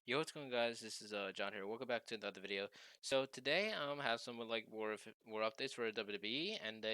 Yo, what's going, guys? This is John here. Welcome back to another video. So today have some like more updates for WWE, and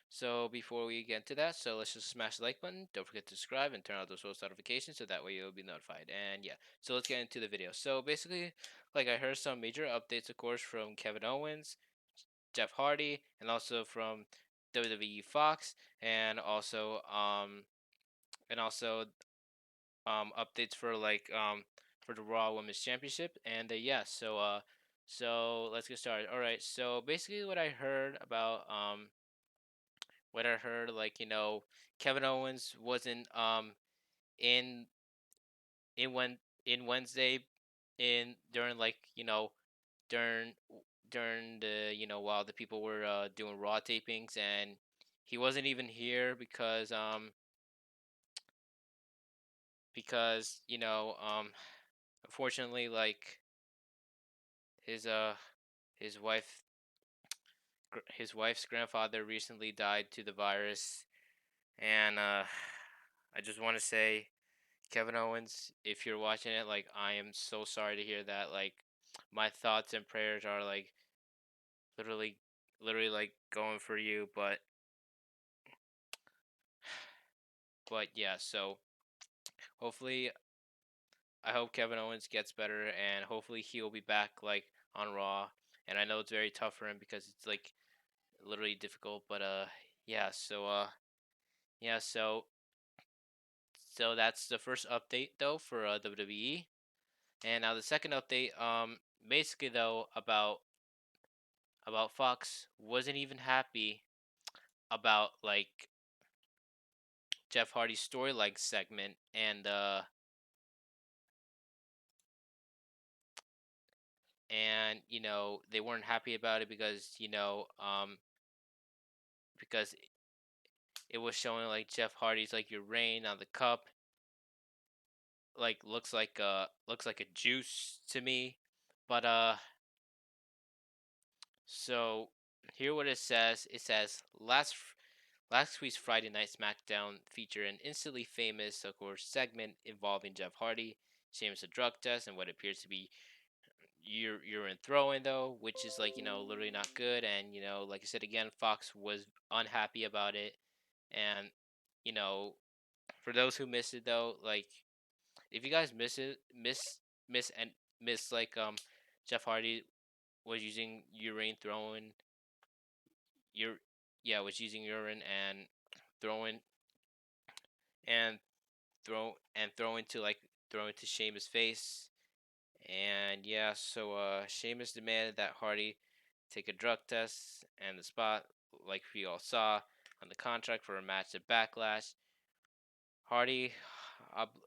so before we get into that, so let's just smash the like button. Don't forget to subscribe and turn on those post notifications so that way you'll be notified. And yeah, so let's get into the video. So basically, like I heard some major updates, of course, from Kevin Owens, Jeff Hardy, and also from WWE Fox, and also updates for for the Raw Women's Championship. And so let's get started. All right. So basically, what I heard, Kevin Owens wasn't in in when in Wednesday in during during during the while the people were doing Raw tapings, and he wasn't even here because unfortunately, his uh his wife his wife's grandfather recently died to the virus. And I just want to say, Kevin Owens, if you're watching it, like, I am so sorry to hear that. Like, my thoughts and prayers are like literally literally like going for you. But yeah, so hopefully, I hope Kevin Owens gets better, and hopefully he'll be back like on Raw. And I know it's very tough for him because it's like literally difficult. But yeah, yeah, so that's the first update though for WWE. And now the second update, basically though about Fox wasn't even happy about like Jeff Hardy's storyline segment, and they weren't happy about it because because it was showing like Jeff Hardy's like your reign on the cup, like looks like a juice to me. But so here what it says. It says last week's Friday Night SmackDown featured an instantly famous, of course, segment involving Jeff Hardy, Sheamus' drug test, and what appears to be urine throwing, though, which is like literally not good. And like I said again, Fox was unhappy about it. And you know, for those who missed it though, like if you guys miss and miss Jeff Hardy was using urine throwing your yeah was using urine and throwing and throwing to throwing to Sheamus' face. And yeah, so Sheamus demanded that Hardy take a drug test and the spot, like we all saw on the contract for a match at Backlash. Hardy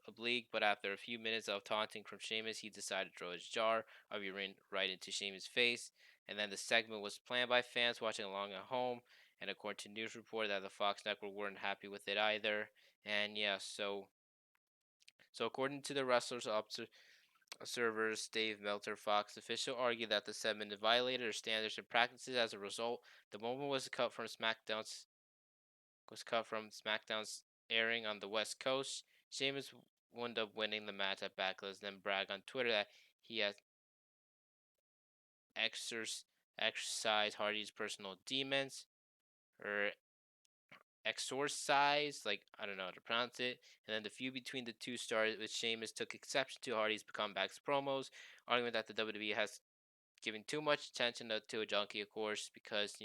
oblique, but after a few minutes of taunting from Sheamus, he decided to throw his jar of urine right into Sheamus' face. And then the segment was planned by fans watching along at home. And according to news report, that the Fox Network weren't happy with it either. And yeah, so according to the wrestlers' observers, Dave Meltzer, Fox official, argued that the segment violated their standards and practices. As a result, the moment was cut from SmackDown's airing on the West Coast. Sheamus wound up winning the match at Backlash, then bragged on Twitter that he had exercised Hardy's personal demons, or exorcised, like I don't know how to pronounce it. And then the feud between the two started with Sheamus took exception to Hardy's comebacks promos, arguing that the WWE has given too much attention to a junkie, of course, because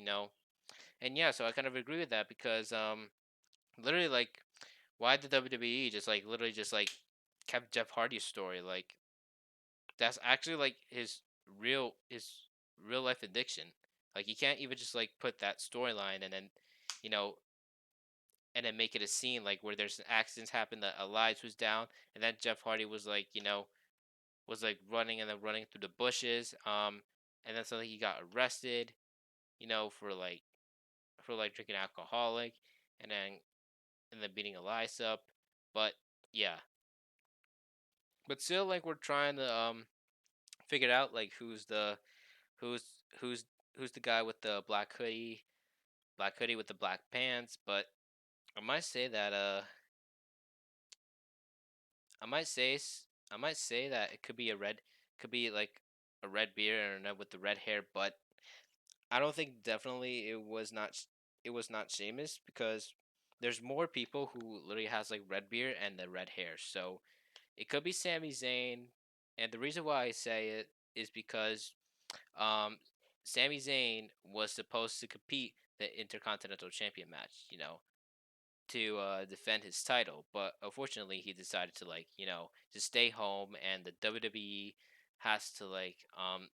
and yeah, so I kind of agree with that because literally like why the WWE just like literally just like kept Jeff Hardy's story, like that's actually like his real life addiction. Like you can't even just like put that storyline and then you know make it a scene like where there's accidents happen that Elias was down, and then Jeff Hardy was like was like running and then running through the bushes, and then suddenly he got arrested, for drinking alcoholic, and then beating Elias up. But yeah, but still, like we're trying to figure out like who's who's who's the guy with the black hoodie with the black pants. But I might say that I might say I might say that it could be like a red beard and with the red hair, but I don't think definitely it was not Sheamus because there's more people who literally has like red beard and the red hair. So it could be Sami Zayn, and the reason why I say it is because um Sami Zayn was supposed to compete the Intercontinental Champion match, to defend his title, but unfortunately he decided to just stay home, and the WWE has to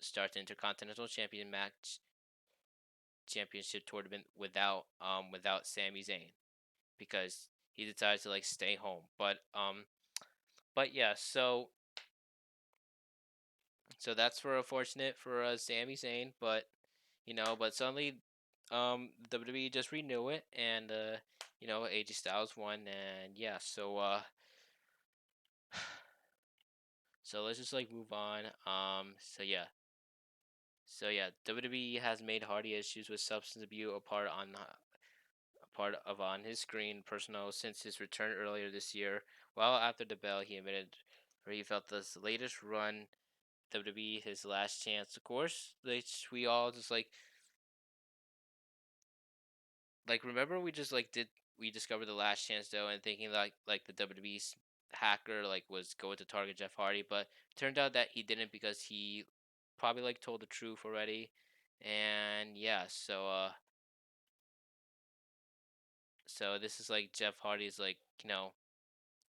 start the Intercontinental Championship tournament without Sami Zayn because he decided to stay home. But yeah, so that's for unfortunate for Sami Zayn, but suddenly WWE just renew it, and AJ Styles won, and yeah, so let's just move on. So yeah, WWE has made Hardy issues with substance abuse a part of on his screen personal since his return earlier this year. While after the bell, he admitted where he felt this latest run WWE his last chance. Of course, which we all just remember we just did we discovered the last chance though, and thinking like the WWE's hacker was going to target Jeff Hardy, but turned out that he didn't because he probably told the truth already. And yeah, so this is Jeff Hardy's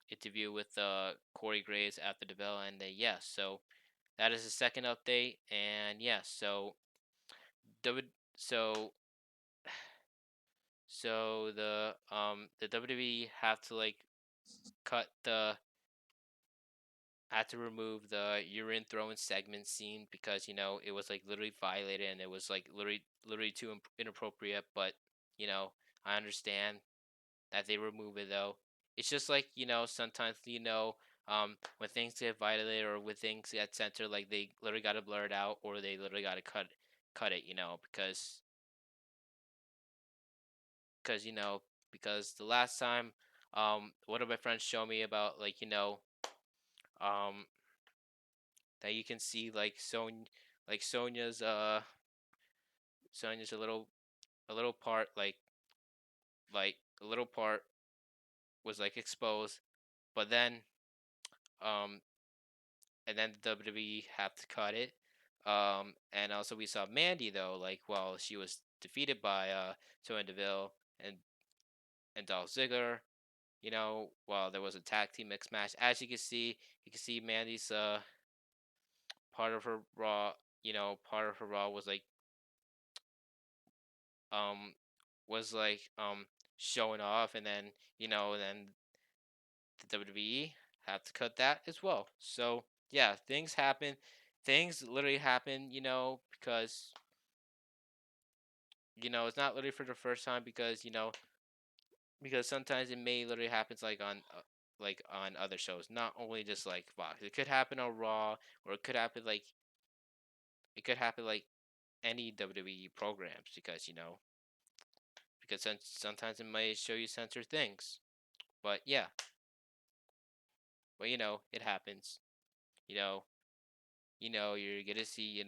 interview with Corey Graves after the bell, and yeah, so that is the second update, and yeah, W so the WWE have to cut the had to remove the urine throwing segment scene because it was literally violated, and it was literally too inappropriate, but I understand that they remove it though. It's just sometimes when things get violated or when things get censored, they literally got to blur it out or they literally got to cut it, because because the last time one of my friends showed me about um that you can see like Sonya's a little part a little part was exposed, but then um the WWE have to cut it. And also we saw Mandy though, while she was defeated by Sonya Deville and Dolph Ziggler, while there was a tag team mix match. As you can see Mandy's part of her Raw, part of her Raw um was showing off, and then then the WWE have to cut that as well. So yeah, things happen. Things literally happen, because it's not literally for the first time because sometimes it may literally happens on other shows, not only just Fox. It could happen on Raw, or it could happen any WWE programs because because sometimes it might show you censor things. But yeah, but it happens. You know, you're gonna see you're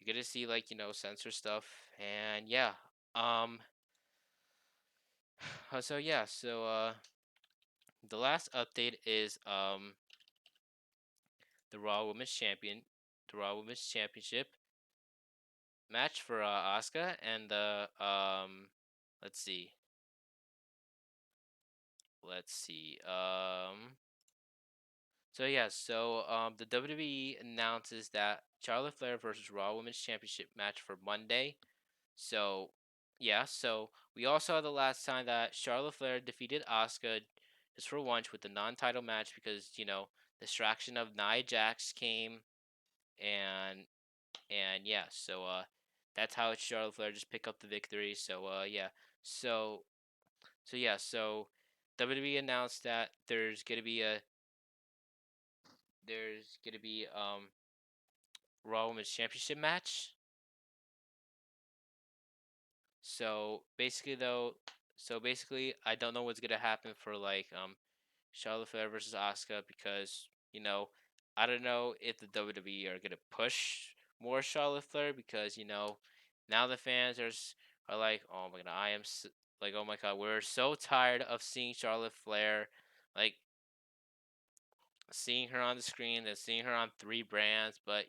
gonna see censor stuff, and yeah. Um. So yeah. The last update is the Raw Women's Champion, the Raw Women's Championship match for Asuka and the Let's see. Let's see. So yeah, the WWE announces that Charlotte Flair versus Raw Women's Championship match for Monday. So yeah, so we all saw the last time that Charlotte Flair defeated Asuka just for once with the non-title match because distraction of Nia Jax came, and yeah, that's how Charlotte Flair just pick up the victory. Yeah, so so WWE announced that there's gonna be Raw Women's Championship match. So basically though, I don't know what's gonna happen for Charlotte Flair versus Asuka because I don't know if the WWE are gonna push more Charlotte Flair because now the fans are like, oh my god, like, oh my god, we're so tired of seeing Charlotte Flair, like seeing her on the screen and seeing her on three brands, but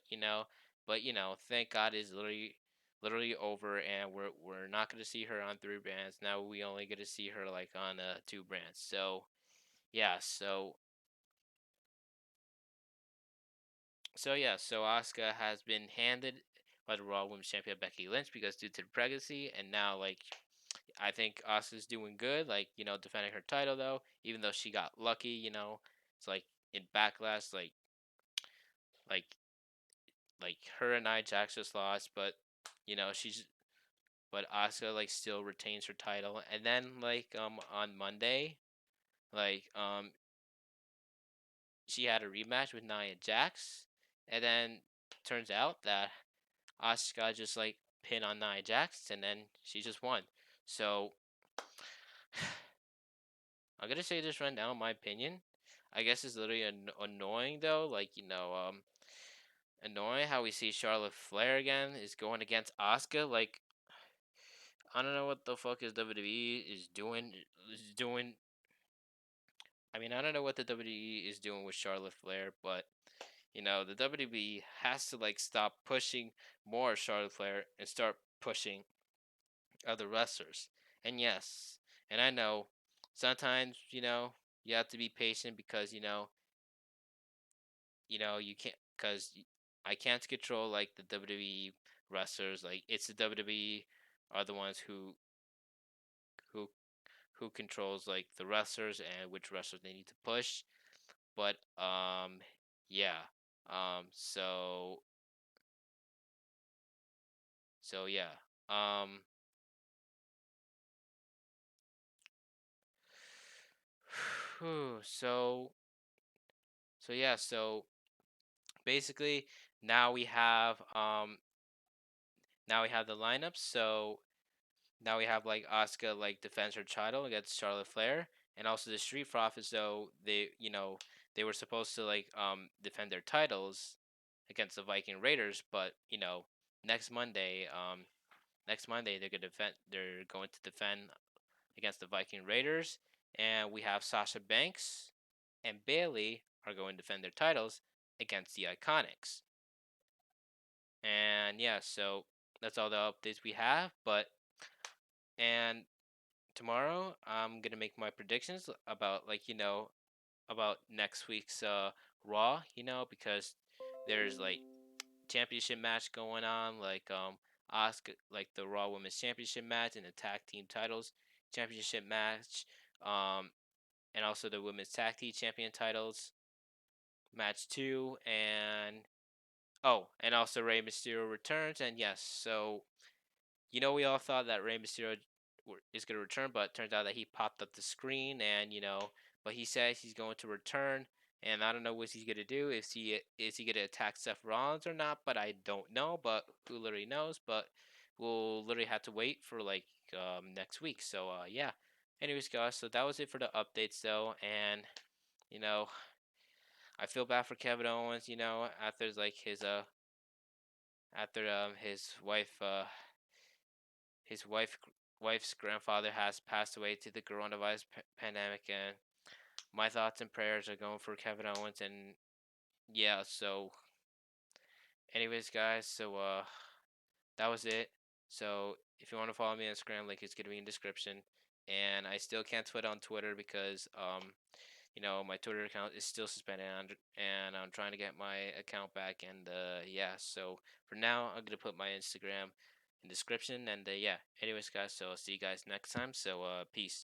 thank God is literally over, and we're not gonna see her on three brands. Now we only get to see her like on two brands. So yeah, so Asuka has been handed by the Raw Women's Champion Becky Lynch because due to the pregnancy, and now like I think Asuka's doing good, like defending her title though, even though she got lucky, it's like in backlash, like her and Nia Jax just lost, but she's but Asuka like still retains her title, and then like on Monday, like she had a rematch with Nia Jax, and then turns out that Asuka just like pin on Nia Jax, and then she just won. So I'm gonna say this right now, in my opinion. I guess it's literally annoying though, like annoying how we see Charlotte Flair again is going against Asuka. Like I don't know what the fuck is WWE is doing. Is doing. I mean, I don't know what the WWE is doing with Charlotte Flair, but the WWE has to like stop pushing more Charlotte Flair and start pushing other wrestlers. And yes, and I know sometimes you have to be patient because you can't because I can't control like the WWE wrestlers. Like it's the WWE are the ones who who controls like the wrestlers and which wrestlers they need to push. But yeah. So yeah. Um so yeah, so basically now we have the lineups. So now we have like Asuka like defends her title against Charlotte Flair, and also the Street Profits. Though they were supposed to like defend their titles against the Viking Raiders, but next Monday they're gonna defend. They're going to defend against the Viking Raiders, and we have Sasha Banks and Bailey are going to defend their titles against the Iconics. And yeah, so that's all the updates we have. But and tomorrow I'm gonna make my predictions about about next week's Raw. Because there's like championship match going on, like Oscar, like the Raw Women's Championship match and the Tag Team Titles Championship match, um, and also the Women's Tag Team Champion Titles match two, and and also Rey Mysterio returns, and yes, so we all thought that Rey Mysterio is going to return, but it turns out that he popped up the screen, and but he says he's going to return, and I don't know what he's going to do. Is he going to attack Seth Rollins or not? But I don't know. But who literally knows? But we'll literally have to wait for like next week. So yeah. Anyways, guys, so that was it for the updates, though, and you know I feel bad for Kevin Owens. After like his after his wife's grandfather has passed away to the coronavirus pandemic, and my thoughts and prayers are going for Kevin Owens. And yeah, so anyways, guys, so that was it. So if you want to follow me on Instagram, link is gonna be in description. And I still can't tweet on Twitter because my Twitter account is still suspended, and I'm trying to get my account back. And yeah, so for now, I'm gonna put my Instagram in description. And yeah, anyways, guys, so I'll see you guys next time. So peace.